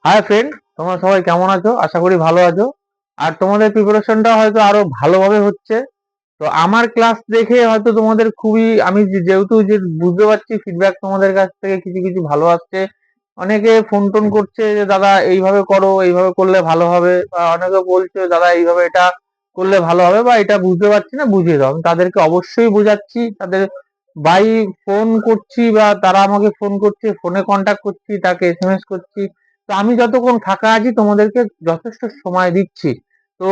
Hi friend, তোমরা সবাই কেমন আছো? আশা করি ভালো আছো। আর তোমাদের প্রিপারেশনটা হয়তো আরো ভালোভাবে হচ্ছে। তো আমার ক্লাস দেখে হয়তো তোমাদের খুবই, আমি যেহেতু যে বুঝতে পারছি ফিডব্যাক তোমাদের কাছ থেকে কিছু কিছু ভালো আসছে। অনেকে ফোন টোন করছে যে দাদা এইভাবে করো, এইভাবে করলে ভালো হবে, বা অনেকে বলছে দাদা এইভাবে এটা করলে ভালো হবে, বা এটা বুঝতে পারছি না বুঝিয়ে দাও। আমি তাদেরকে অবশ্যই বোঝাচ্ছি, তাদের বাই ফোন করছি বা তারা আমাকে ফোন করছে, ফোনে কন্ট্যাক্ট করছি, তাকে এসএমএস করছি। তো আমি যতক্ষণ ফাঁকা আছি তোমাদেরকে যথেষ্ট সময় দিচ্ছি। তো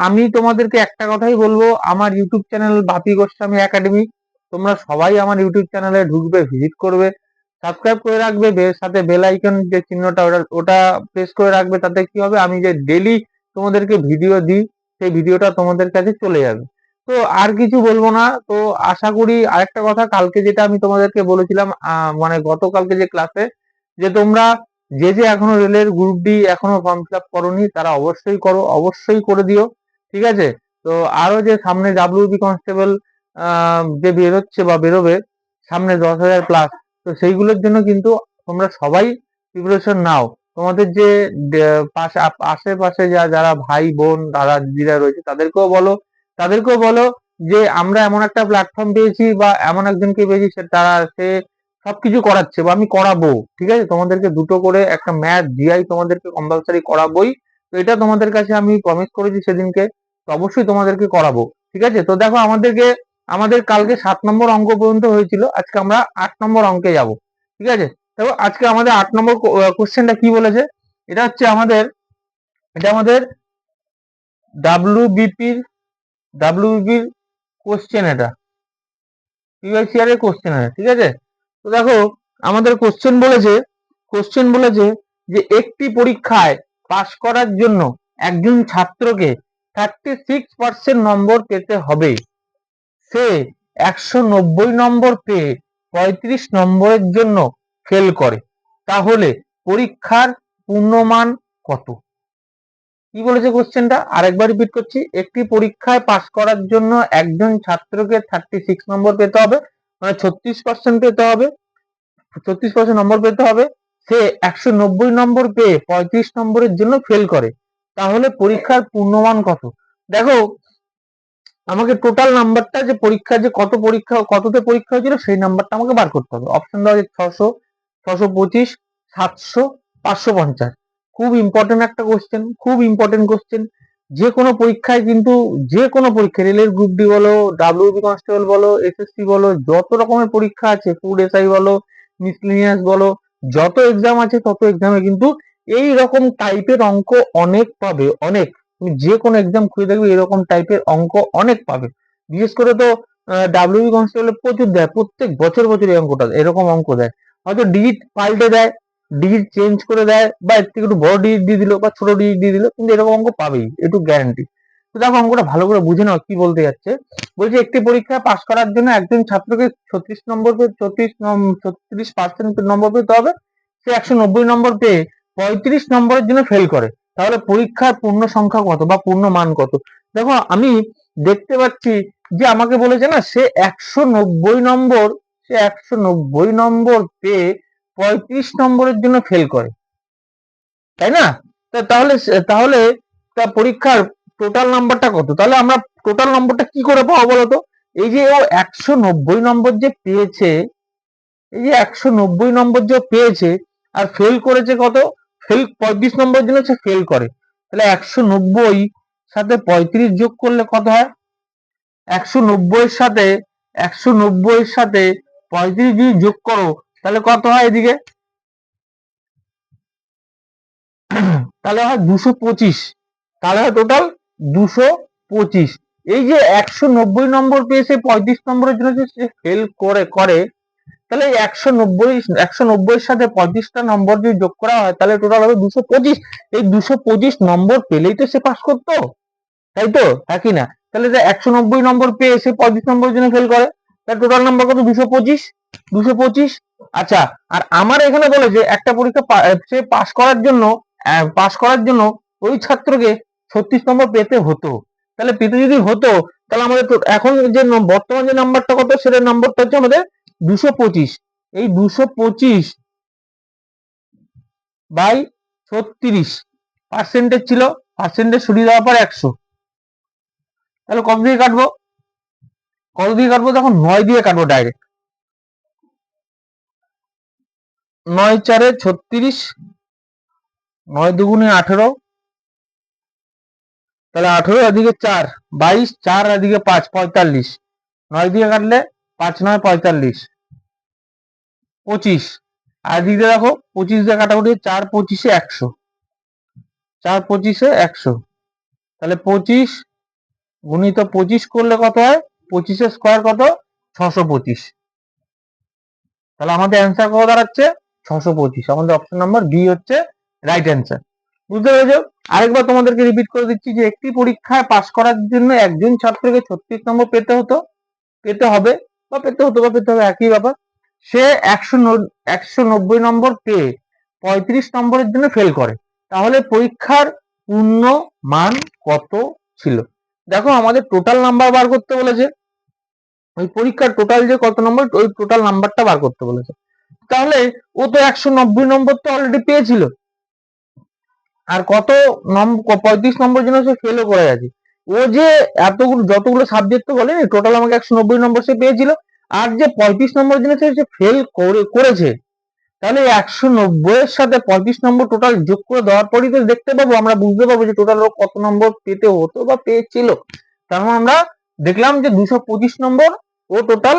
আমি তোমাদেরকে একটা কথাই বলবো, আমার ইউটিউব চ্যানেল বাপি গোস্বামী একাডেমি, তোমরা সবাই আমার ইউটিউব চ্যানেলে ঢুকবে, ভিজিট করবে, সাবস্ক্রাইব করে রাখবে, সাথে বেল আইকন যে চিহ্নটা ওটা ওটা প্রেস করে রাখবে। তাতে কি হবে, আমি যে ডেলি তোমাদেরকে ভিডিও দিই সেই ভিডিওটা তোমাদের কাছে চলে যাবে। তো আর কিছু বলবো না। তো আশা করি আরেকটা কথা, কালকে যেটা আমি তোমাদেরকে বলেছিলাম, মানে গতকালকে যে ক্লাসে, যে তোমরা যে যে এখনো রেলের গ্রুপ ডি এখনো ফর্ম ফিল আপ করোনি তারা অবশ্যই করো, অবশ্যই করে দিও। ঠিক আছে? তো আরো যে সামনে ডাব্লিউবি কনস্টেবল যে বেরোচ্ছে বা বেরোবে সামনে 10,000 প্লাস, তো সেইগুলোর জন্য কিন্তু তোমরা সবাই প্রিপারেশন নাও। তোমাদের যে আশেপাশে যারা ভাই বোন দাদা দিদিরা রয়েছে তাদেরকেও বলো যে আমরা এমন একটা প্ল্যাটফর্ম পেয়েছি বা এমন একজনকে পেয়েছি, সে সবকিছু করাচ্ছে বা আমি করাবো। ঠিক আছে? তোমাদেরকে দুটো করে একটা ম্যাথ জিআই তোমাদেরকে কম্পালসারি করাবোই। তো এটা তোমাদের কাছে আমি প্রমিস করেছি সেদিনকে, তো অবশ্যই তোমাদেরকে করাবো। ঠিক আছে? তো দেখো, আমাদের কালকে 7 নম্বর অঙ্ক পর্যন্ত হয়েছিল, আজকে আমরা 8 নম্বর অঙ্কে যাব। ঠিক আছে? দেখো আজকে আমাদের 8 নম্বর কোশ্চেনটা কি বলেছে। এটা হচ্ছে এটা আমাদের ডাব্লিউবিপির ডাব্লিউবিপির কোশ্চেন, এটা পিওয়াইসিআর এর কোশ্চেন আছে। ঠিক আছে? তো দেখো, আমাদের কোশ্চেন বলেছে যে একটি পরীক্ষায় পাশ করার জন্য একজন ছাত্রকে 36% নম্বর পেতে হবে। সে 190 নম্বর পেয়ে 35 নম্বরের জন্য ফেল করে, তাহলে পরীক্ষার পূর্ণমান কত? কি বলেছে কোশ্চেনটা আরেকবার রিপিট করছি। একটি পরীক্ষায় পাশ করার জন্য একজন ছাত্রকে 36 নম্বর পেতে হবে, মানে 36% পেতে হবে, 36% নম্বর পেতে হবে। সে 190 নম্বর পেয়ে 35 নম্বরের জন্য ফেল করে, তাহলে পরীক্ষার পূর্ণমান কত? দেখো, আমাকে টোটাল নাম্বারটা, যে পরীক্ষা যে কততে পরীক্ষা হয়েছিল সেই নাম্বারটা আমাকে বার করতে হবে। অপশন দেওয়া আছে 600, 625, 700, 550। খুব ইম্পর্টেন্ট একটা কোশ্চেন, খুব ইম্পর্টেন্ট কোশ্চেন। যে কোনো পরীক্ষায় কিন্তু, যে কোনো পরীক্ষা, রেলের গ্রুপ ডি বলো, ডাব্লিউবি কনস্টেবল বলো, এসএসসি বলো, যত রকমের পরীক্ষা আছে, ফুড এসআই বলো, মিসলিনিয়াস বলো, যত এক্সাম আছে তত এক্সামে কিন্তু এই রকম টাইপের অঙ্ক অনেক পাবে, অনেক। তুমি যে কোনো এক্সাম খুঁজে দেখবে এরকম টাইপের অঙ্ক অনেক পাবে। বিশেষ করে তো ডাব্লিউবি কনস্টেবল প্রচুর দেয়, প্রত্যেক বছর বছর এই অঙ্কটা এরকম অঙ্ক দেয়। হয়তো ডিজিট পাল্টে দেয়, ডিজিট চেঞ্জ করে দেয়, বা এর থেকে একটু বড় ডিজিট দিয়ে দিল বা ছোট ডিজিট দিয়ে দিল, কিন্তু এরকম অঙ্ক পাবেই, একটু গ্যারান্টি। তো দেখো, অঙ্কটা ভালো করে বুঝে নাও কি বলতে যাচ্ছে। বলছে একটি পরীক্ষায় পাশ করার জন্য একজন ছাত্রকে 36% নম্বর পেতে হবে। সে 190 নম্বর পেয়ে 35 নম্বরের জন্য ফেল করে, তাহলে পরীক্ষার পূর্ণ সংখ্যা কত বা পূর্ণ মান কত? দেখো, আমি দেখতে পাচ্ছি যে আমাকে বলেছে না, সে 190 নম্বর পেয়ে 35 নম্বরের জন্য ফেল করে, তাই না? তাহলে তাহলে তা পরীক্ষার টোটাল নাম্বারটা কত? তাহলে আমরা টোটাল নম্বরটা কি করে পাবো বলতো? এই যে ও 190 নম্বর যে পেয়েছে, এই যে 190 নম্বর যে পেয়েছে, আর ফেল করেছে কত? ফেল 35 নম্বরের জন্য সে ফেল করে, তাহলে 190 সাথে 35 যোগ করলে কত হয়? 190 এর সাথে 35 যদি যোগ করো তাহলে কত হয় এদিকে? তাহলে হয় 225। তাহলে হয় টোটাল 225। এই যে 190 নম্বর পেয়ে সে 35 নম্বরের জন্য যে সে ফেল করে, তাহলে 190 এর সাথে 35টা নম্বর যদি যোগ করা হয় তাহলে টোটাল হবে 225। এই 225 নম্বর পেলেই তো সে পাস করতো, তাই তো? হ্যাঁ কি না? তাহলে যে 190 নম্বর পেয়ে সে 35 নম্বরের জন্য ফেল করে, তার টোটাল নাম্বার কত? 225। 225। আচ্ছা, আর আমার এখানে বলে যে একটা পরীক্ষা সে পাস করার জন্য ওই ছাত্রকে 36 নম্বর পেতে হতো। তাহলে পেতে যদি হতো, তাহলে আমাদের এখন যে বর্তমান যে নাম্বারটা কত, সেটার নাম্বারটা হচ্ছে আমাদের 225। এই 225 বাই 36 পার্সেন্টেজ ছিল, পার্সেন্টেজ সরিয়ে দেওয়ার পর 100, তাহলে কত দিয়ে কাটবো? তখন 9 দিয়ে কাটবো ডাইরেক্ট। 9 4 36, 9 দুগুণে 18, তাহলে 18 এদিকে 4 22, 4 এদিকে 5 45, 9 দিয়ে কাটলে 5 9 45, 25, আর এদিকে দেখো 25 দিয়ে কাটাকুটি, 4 25 100, 4 25 100, তাহলে 25 গুণিত 25 করলে কত হয়? 25 এর স্কোয়ার কত? 625। তাহলে আমাদের অ্যান্সার কত দাঁড়াচ্ছে? 625। আমাদের অপশন নাম্বার বি হচ্ছে রাইট অ্যান্সার। বুঝতে পেরেছো? আরেকবার তোমাদেরকে রিপিট করে দিচ্ছি যে একটি পরীক্ষায় পাস করার জন্য একজন ছাত্রকে 36 নম্বর পেতে হবে একই ব্যাপার। সে 190 নম্বর পেয়ে 35 নম্বরের জন্য ফেল করে, তাহলে পরীক্ষার পূর্ণ মান কত ছিল? দেখো আমাদের টোটাল নাম্বার বার করতে বলেছে, ওই পরীক্ষার টোটাল যে কত নম্বর, ওই টোটাল নাম্বারটা বার করতে বলেছে। তাহলে ও তো 190 নম্বর তো অলরেডি পেয়েছিল, আর কত নম্বর 35 নম্বর জন্য সে ফেলও করে গেছে। ও যে যতগুলো সাবজেক্ট তো বলেনি, টোটাল আমাকে 190 নম্বর সে পেয়েছিল, আর যে 35 নম্বর জন্য সে ফেল করেছে, তাহলে 190 এর সাথে 35 নম্বর টোটাল যোগ করে দেওয়ার পরই তো দেখতে পাবো, আমরা বুঝতে পারবো যে টোটাল কত নম্বর পেতে হতো বা পেয়েছিল। তারপর আমরা দেখলাম যে 225 নম্বর ও টোটাল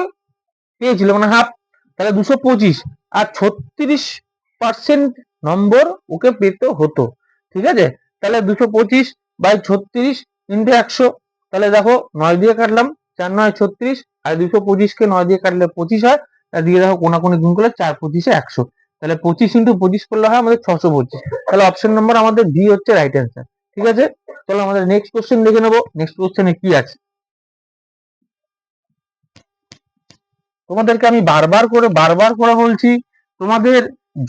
পেয়েছিল, মানে হাফ, তাহলে 225, আর 36% নম্বর ওকে পেতে হতো। ঠিক আছে, তাহলে 225 বাই 36 ইন্টু 100, তাহলে দেখো 9 দিয়ে কাটলাম, 4 9 36, আর 225 কে 9 দিয়ে কাটলে 25 হয়, আর দিয়ে দেখো কোনাকুনি গুণ করলে 4 25 100, তাহলে 25 ইন্টু 25 করলে হয় আমাদের 625। তাহলে অপশন নম্বর আমাদের বি হচ্ছে রাইট অ্যান্সার। ঠিক আছে, চলো আমাদের নেক্সট কোশ্চেন দেখে নেবো। নেক্সট কোশ্চেনে কি আছে, তোমাদেরকে আমি বারবার করে বলছি, তোমাদের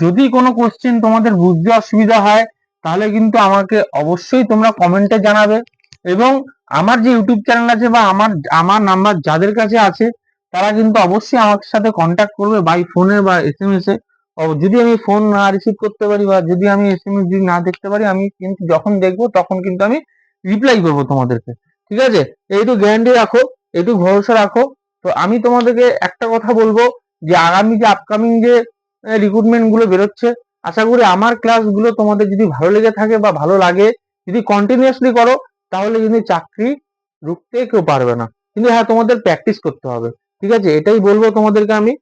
যদি কোনো কোশ্চেন তোমাদের বুঝতে অসুবিধা হয়, তাহলে কিন্তু আমাকে অবশ্যই তোমরা কমেন্টে জানাবে, এবং আমার যে ইউটিউব চ্যানেল আছে বা আমার নাম্বার যাদের কাছে আছে, তারা কিন্তু অবশ্যই আমার সাথে কন্ট্যাক্ট করবে বাই ফোনে বা SMS এ। যদি আমি ফোন না রিসিভ করতে পারি বা যদি আমি SMS যদি না দেখতে পারি, আমি কিন্তু যখন দেখবো তখন কিন্তু আমি রিপ্লাই করবো তোমাদেরকে। ঠিক আছে, এইটু গ্যারান্টি রাখো, এইটু ভরসা রাখো। তো আমি তোমাদেরকে একটা কথা বলবো, যে আগামী যে আপকামিং যে রিক্রুটমেন্ট গুলো বেরোচ্ছে, আশা করি আমার ক্লাসগুলো তোমাদের যদি ভালো লেগে থাকে বা ভালো লাগে, যদি কন্টিনিউয়াসলি করো, তাহলে কিন্তু চাকরি রুখতে কেউ পারবে না। কিন্তু হ্যাঁ, তোমাদের প্র্যাকটিস করতে হবে। ঠিক আছে, এটাই বলবো তোমাদেরকে আমি।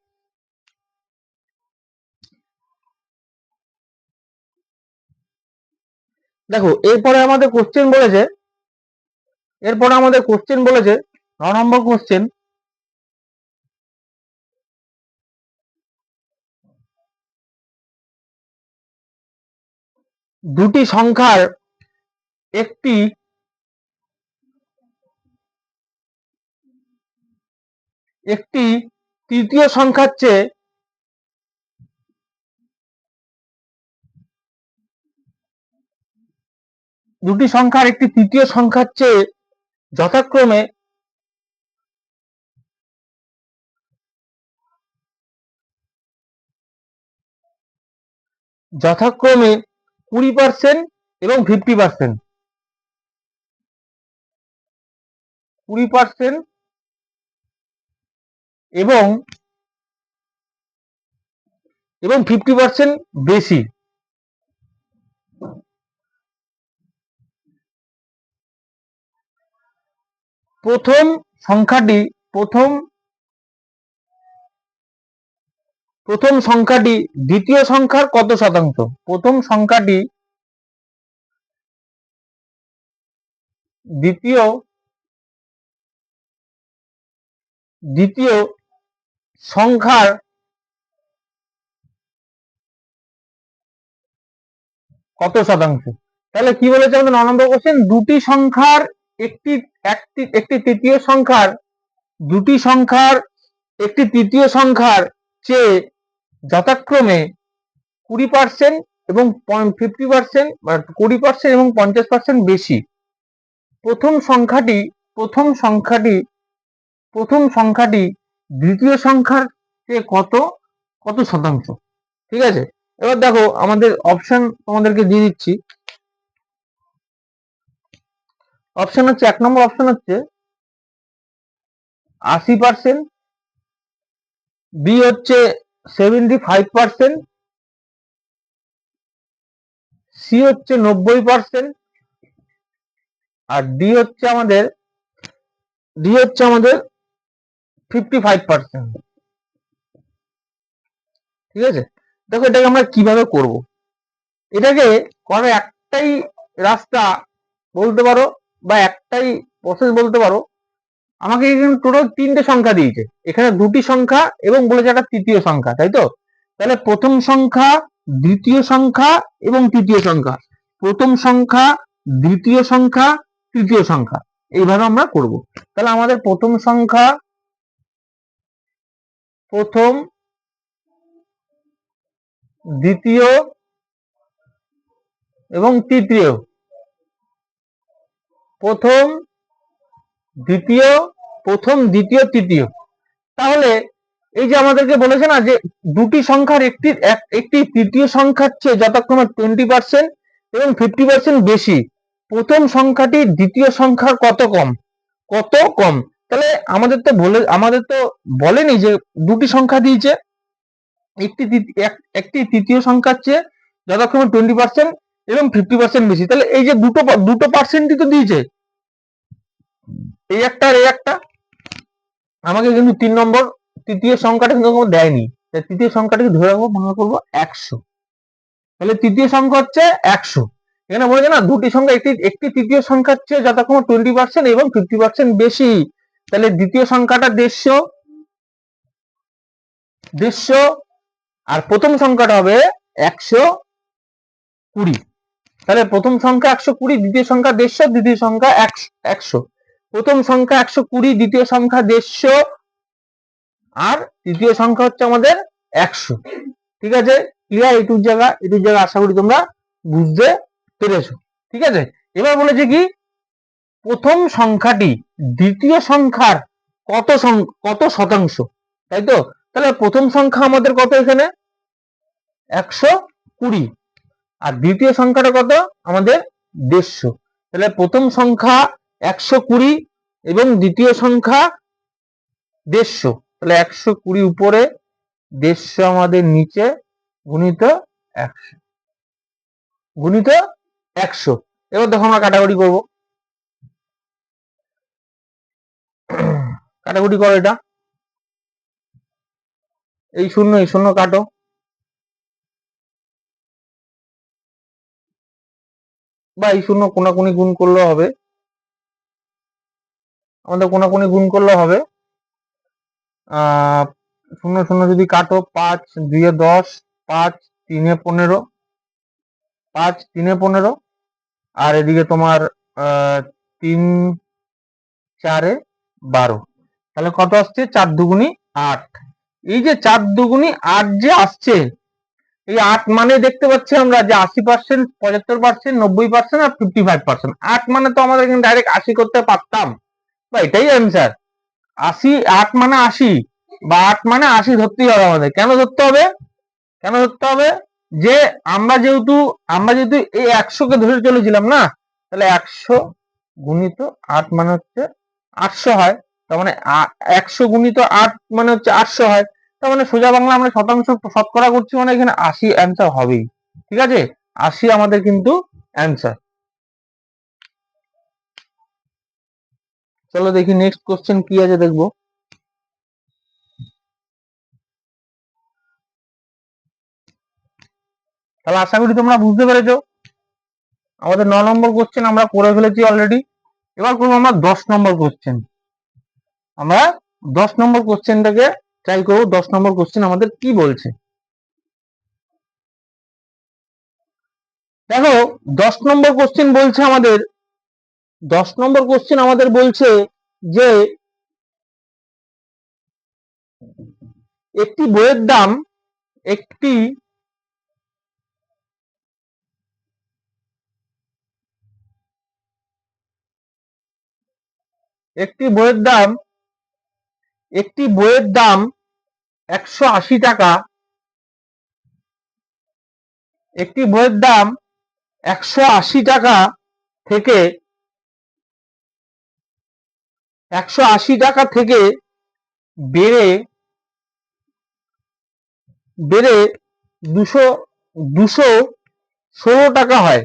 দেখো এরপরে আমাদের কোশ্চেন বলেছে 9 নম্বর কোশ্চেন, দুটি সংখ্যার একটি একটি তৃতীয় সংখ্যার চেয়ে দুটি সংখ্যার একটি তৃতীয় সংখ্যার চেয়ে যথাক্রমে যথাক্রমে 20% এবং 50%, 20% এবং 50% বেশি। প্রথম সংখ্যাটি প্রথম প্রথম সংখ্যাটি দ্বিতীয় সংখ্যার কত শতাংশ? প্রথম সংখ্যাটি দ্বিতীয় দ্বিতীয় সংখ্যার কত শতাংশ? তাহলে কি বলেছে আমাদের 9 নম্বর কোশ্চেন, দুটি সংখ্যার একটি একটি তৃতীয় সংখ্যার দুটি সংখ্যার একটি তৃতীয় সংখ্যার চেয়ে যথাক্রমে 20% এবং 50%, 20% এবং 50% বেশি। প্রথম সংখ্যাটি প্রথম সংখ্যাটি প্রথম সংখ্যাটি দ্বিতীয় সংখ্যার চেয়ে কত কত শতাংশ? ঠিক আছে, এবার দেখো আমাদের অপশন তোমাদেরকে দিয়ে দিচ্ছি। অপশন হচ্ছে, 1 নম্বর অপশন হচ্ছে 80%, বি হচ্ছে 75%, সি হচ্ছে 90%, আর ডি হচ্ছে আমাদের 55%। ঠিক আছে, দেখো এটাকে আমরা কিভাবে করব। এটাকে করার একটাই রাস্তা বলতে পারো, বা একটাই প্রসেস বলতে পারো। আমাকে এখানে টোটাল 3টে সংখ্যা দিয়েছে, এখানে 2টি সংখ্যা এবং বলেছে একটা তৃতীয় সংখ্যা, তাই তো? তাহলে প্রথম সংখ্যা, দ্বিতীয় সংখ্যা এবং তৃতীয় সংখ্যা, প্রথম সংখ্যা, দ্বিতীয় সংখ্যা, তৃতীয় সংখ্যা, এইভাবে আমরা করব। তাহলে আমাদের প্রথম সংখ্যা, প্রথম, দ্বিতীয় এবং তৃতীয়, প্রথম, দ্বিতীয়, প্রথম, দ্বিতীয়, তৃতীয়। তাহলে এই যে আমাদেরকে বলেছে না যে দুটি সংখ্যার একটি তৃতীয় সংখ্যার চেয়ে যথাক্রমে 20% এবং 50% বেশি, প্রথম সংখ্যাটি দ্বিতীয় সংখ্যার কত কম, কত কম। তাহলে আমাদের তো বলেনি যে দুটি সংখ্যা দিয়েছে, একটি তৃতীয় সংখ্যার চেয়ে যথাক্রমে 20% এবং 50% বেশি। তাহলে এই যে দুটো পার্সেন্টই তো দিয়েছে, এই একটা আর এই একটা। আমাকে কিন্তু 3 নম্বর তৃতীয় সংখ্যাটা কিন্তু দেয়নি, তৃতীয় সংখ্যাটাকে ধরে রাখবো, ভাঙা করবো 100। তাহলে তৃতীয় সংখ্যা হচ্ছে 100। এখানে বলেছে না দুটি সংখ্যা একটি তৃতীয় সংখ্যার চেয়ে যথাক্রমে 20% এবং 50% বেশি। তাহলে দ্বিতীয় সংখ্যাটা 150, আর প্রথম সংখ্যাটা হবে 120। তাহলে প্রথম সংখ্যা 120, দ্বিতীয় সংখ্যা 150, দ্বিতীয় সংখ্যা 100। প্রথম সংখ্যা 120, দ্বিতীয় সংখ্যা 150, আর তৃতীয় সংখ্যা হচ্ছে আমাদের 100। ঠিক আছে, ক্লিয়ার? এটুর জায়গা আশা করি তোমরা বুঝতে পেরেছো। ঠিক আছে, এবার বলেছে কি প্রথম সংখ্যাটি দ্বিতীয় সংখ্যার কত শতাংশ, তাই তো? তাহলে প্রথম সংখ্যা আমাদের কত, এখানে 120, আর দ্বিতীয় সংখ্যাটা কত আমাদের 150। তাহলে প্রথম সংখ্যা 120 এবং দ্বিতীয় সংখ্যা 150। তাহলে 120 উপরে, 150 আমাদের নিচে, গুণিত 100, গুণিত 100। এবার দেখো আমরা কাটাকুটি করব। কাটাকুটি করো, এটা এই শূন্য কাটো, বা এই শূন্য কোনাকুনি গুণ করলেও হবে, আমাদের কোনাকুনি গুণ করলেও হবে। শূন্য শূন্য যদি কাটো, 5 2 10, 5 3 15, 5 3 15, আর এদিকে তোমার 3 4 12। তাহলে কত আসছে? 4 দুগুনি 8। এই যে 4 দুগুনি 8 যে আসছে, এই 8 মানে দেখতে পাচ্ছি আমরা যে 80%, 75%, 90% আর 55%। 8 মানে তো আমাদের কিন্তু ডাইরেক্ট 80 করতে পারতাম, বা এটাই অ্যান্সার। 80, 8 মানে 80, বা 8 মানে 80 ধরতেই হবে আমাদের। কেন ধরতে হবে? যে আমরা যেহেতু এই 100 কে ধরে চলেছিলাম না, তাহলে 100 গুণিত 8 মানে হচ্ছে 800 হয়। তার মানে 100 গুণিত 8 মানে হচ্ছে 800 হয়। তার মানে সোজা বাংলা আমরা শতাংশ শতকরা করছি, মানে এখানে 80 অ্যান্সার হবেই। ঠিক আছে, 80 আমাদের কিন্তু অ্যান্সার। চলো দেখি নেক্সট কোশ্চেন কি আছে, দেখবো। তাহলে আশা করি তোমরা বুঝতে পেরেছো। আমাদের 9 নম্বর কোশ্চেন আমরা করে ফেলেছি অলরেডি। এবার করবো আমরা 10 নম্বর কোশ্চেন। আমরা 10 নম্বর কোশ্চেনটাকে ট্রাই করবো। 10 নম্বর কোশ্চেন আমাদের কি বলছে দেখো। 10 নম্বর কোশ্চেন বলছে আমাদের, 10 নম্বর কোশ্চেন আমাদের বলছে যে একটি বইয়ের দাম, একটি বইয়ের দাম 180 টাকা, একটি বইয়ের দাম 180 টাকা থেকে 180 টাকা থেকে বেড়ে বেড়ে 216 টাকা হয়।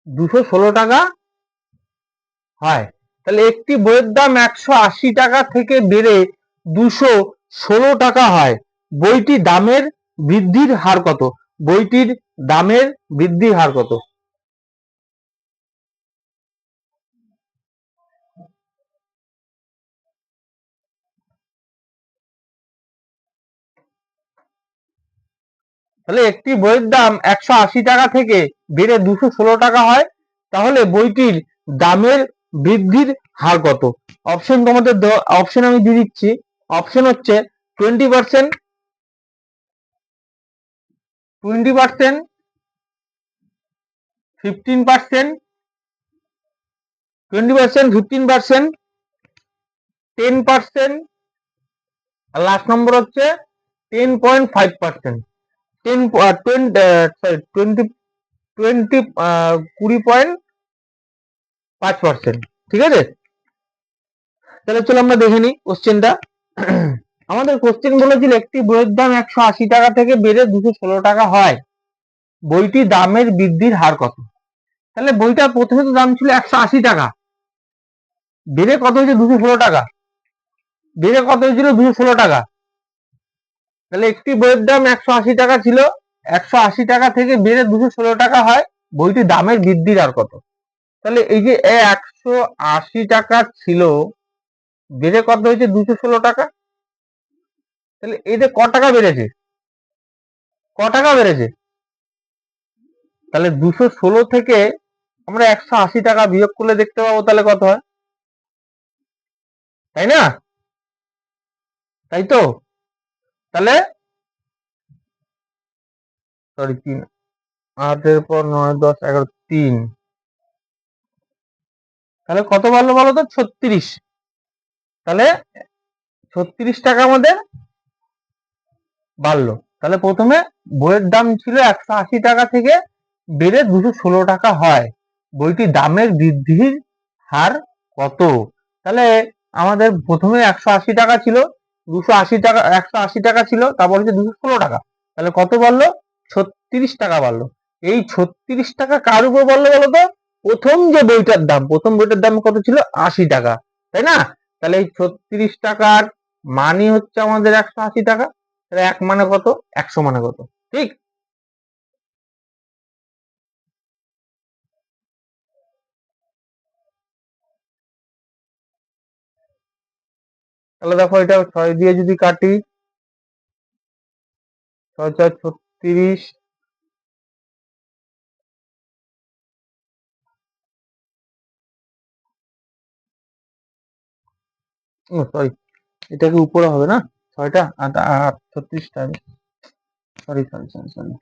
216 টাকা হয়। তাহলে একটি বইয়ের দাম 180 টাকা থেকে বেড়ে 216 টাকা হয়। বইটি দামের বৃদ্ধির হার কত? বইটির দামের বৃদ্ধির হার কত? তাহলে একটি বইয়ের দাম 180 টাকা থেকে বেড়ে 216 টাকা হয়, তাহলে বইটির দামের বৃদ্ধির হার কত? অপশন তোমাদের অপশন আমি দিয়ে দিচ্ছি। অপশন হচ্ছে 20%, 20%, 15%, 20%, 15%, 10%, আর লাস্ট নম্বর হচ্ছে 10.5%। 20.5%। ঠিক আছে, তাহলে চলো আমরা দেখে নিই কোশ্চেনটা। আমাদের কোশ্চেন বলেছিল একটি বইয়ের দাম 180 টাকা থেকে বেড়ে 216 টাকা হয়, বইটি দামের বৃদ্ধির হার কত? তাহলে বইটা প্রথমে তো দাম ছিল 180 টাকা, বেড়ে কত হয়েছে? 216 টাকা। বেড়ে কত হয়েছিল? 216 টাকা। তাহলে একটি বইয়ের দাম 180 টাকা ছিল, 180 টাকা থেকে বেড়ে 216 টাকা হয়, বইটি দামের বৃদ্ধির হার কত? তাহলে এই যে 180 টাকা ছিল, বেড়ে কত হয়েছে? 216 টাকা। তাহলে এই যে ক টাকা বেড়েছে? ক টাকা বেড়েছে? তাহলে 216 থেকে আমরা 180 টাকা বিয়োগ করলে দেখতে পাবো তাহলে কত হয়, তাই না? তাই তো? তাহলে সরি 3, 8 পর 9, 10, 11, 3, তাহলে কত বাড়লো বলো তো? 36। তাহলে 36 টাকা আমাদের বাড়লো। তাহলে প্রথমে বইয়ের দাম ছিল 180 টাকা থেকে বেড়ে 216 টাকা হয়, বইটির দামের বৃদ্ধির হার কত? তাহলে আমাদের প্রথমে 180 টাকা ছিল, 280 টাকা, 180 টাকা ছিল, তারপর হচ্ছে 216 টাকা। তাহলে কত বাড়লো? 36 টাকা বাড়লো। এই 36 টাকা কার উপর বাড়লো বলো তো? প্রথম যে বইটার দাম, প্রথম বইটার দাম কত ছিল? 80 টাকা, তাই না? তাহলে এই 36 টাকার মানই হচ্ছে আমাদের 180 টাকা। তাহলে 1 মানে কত? 100 মানে কত? ঠিক। তাহলে দেখো এটা 6 দিয়ে যদি কাটি, 6 4 36, ও সরি, এটা কি উপরে হবে না? 6টা আর 36টা, সরি সরি সরি সরি।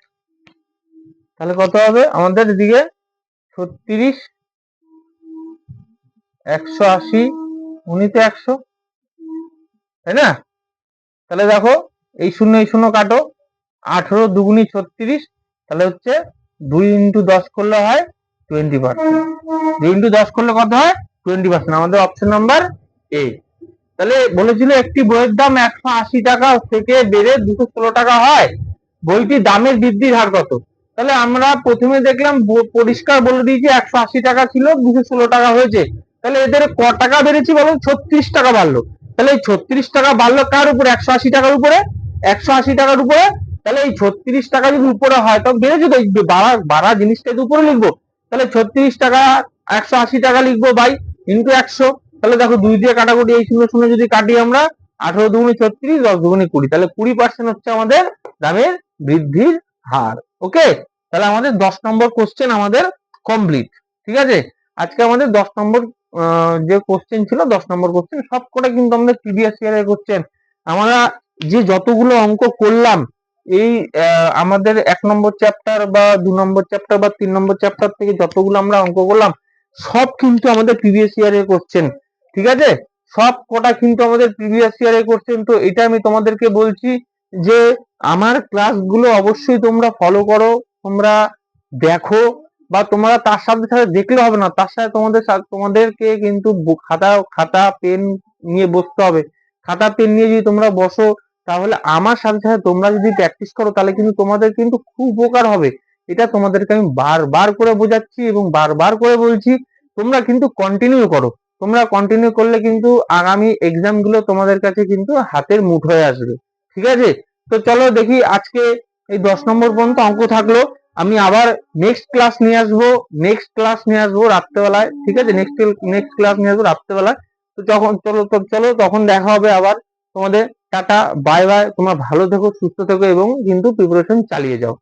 তাহলে কত হবে আমাদের এদিকে? 36, 180, গুণিত 100, তাই না? তাহলে দেখো এই শূন্য এই শূন্য কাটো, 18 দুগুণি 36, তাহলে হচ্ছে 2 ইন্টু 10 করলে হয় 20%। 2 ইন্টু 10 করলে কত হয়? 20%। আমাদের অপশন নাম্বার এ। তাহলে বলেছিল একটি বইয়ের দাম 180 টাকা থেকে বেড়ে 216 টাকা হয়, বইটি দামের বৃদ্ধির হার কত? তাহলে আমরা প্রথমে দেখলাম পরিষ্কার বলে দিয়েছি 180 টাকা ছিল, 216 টাকা হয়েছে। তাহলে এদের ক টাকা বেড়েছে বলো? 36 টাকা বাড়লো। তাহলে এই 36 টাকা বাড়লো কার উপরে? 180 টাকার উপরে। 180 টাকার উপরে। তাহলে এই 36 টাকা যদি উপরে হয় তখন বেড়েছে তো, বাড়া জিনিসটা উপরে লিখবো। তাহলে 36 টাকা 180 টাকা লিখবো বাই ইন্টু 100। তাহলে দেখো 2 দিয়ে কাটাকুটি, এই শূন্য শূন্য যদি কাটি আমরা, 18 দুগুণি 36, 10 দুগুণি 20, তাহলে 20% হচ্ছে আমাদের দামের বৃদ্ধির হার। ওকে, তাহলে আমাদের 10 নম্বর কোশ্চেন আমাদের কমপ্লিট। ঠিক আছে, আজকে আমাদের 10 নম্বর যে কোশ্চেন ছিল, 10 নম্বর কোশ্চেন সবকটা কিন্তু আমাদের প্রিভিয়াস ইয়ারের কোশ্চেন। আমরা যে যতগুলো অঙ্ক করলাম এই আমাদের 1 নম্বর চ্যাপ্টার বা 2 নম্বর চ্যাপ্টার বা 3 নম্বর চ্যাপ্টার থেকে যতগুলো আমরা অঙ্ক করলাম সব কিন্তু আমাদের প্রিভিয়াস ইয়ারের কোশ্চেন। ঠিক আছে, সব কটা কিন্তু আমাদের প্রিভিয়াস ইয়ারের কোশ্চেন। তো এটা আমি তোমাদেরকে বলছি যে আমার ক্লাসগুলো অবশ্যই তোমরা ফলো করো, তোমরা দেখো, বা তোমরা তার সাথে সাথে দেখলে হবে না, তার সাথে তোমাদেরকে কিন্তু খাতা খাতা পেন নিয়ে বসতে হবে। খাতা পেন নিয়ে যদি তোমরা বসো, তাহলে আমার সাথে সাথে তোমরা যদি প্র্যাকটিস করো, তাহলে কিন্তু তোমাদের কিন্তু খুব উপকার হবে। এটা তোমাদেরকে আমি বারবার করে বোঝাচ্ছি এবং বারবার করে বলছি, তোমরা কিন্তু কন্টিনিউ করো। তোমরা কন্টিনিউ করলে কিন্তু আগামী এক্সাম গুলো তোমাদের কাছে কিন্তু হাতের মুঠোয় আসবে। ঠিক আছে? তো চলো দেখি, আজকে এই 10 নম্বর পর্যন্ত অঙ্ক থাকলো। আমি আবার নেক্সট ক্লাস নিয়ে আসবো, রাত্রেবেলায়। ঠিক আছে? নেক্সট ক্লাস নিয়ে আসবো রাত্রেবেলায়। তো চলো তখন দেখা হবে আবার তোমাদের। Tata, bye bye. তোমরা ভালো থেকো, সুস্থ থেকো এবং কিন্তু প্রিপারেশন চালিয়ে যাও।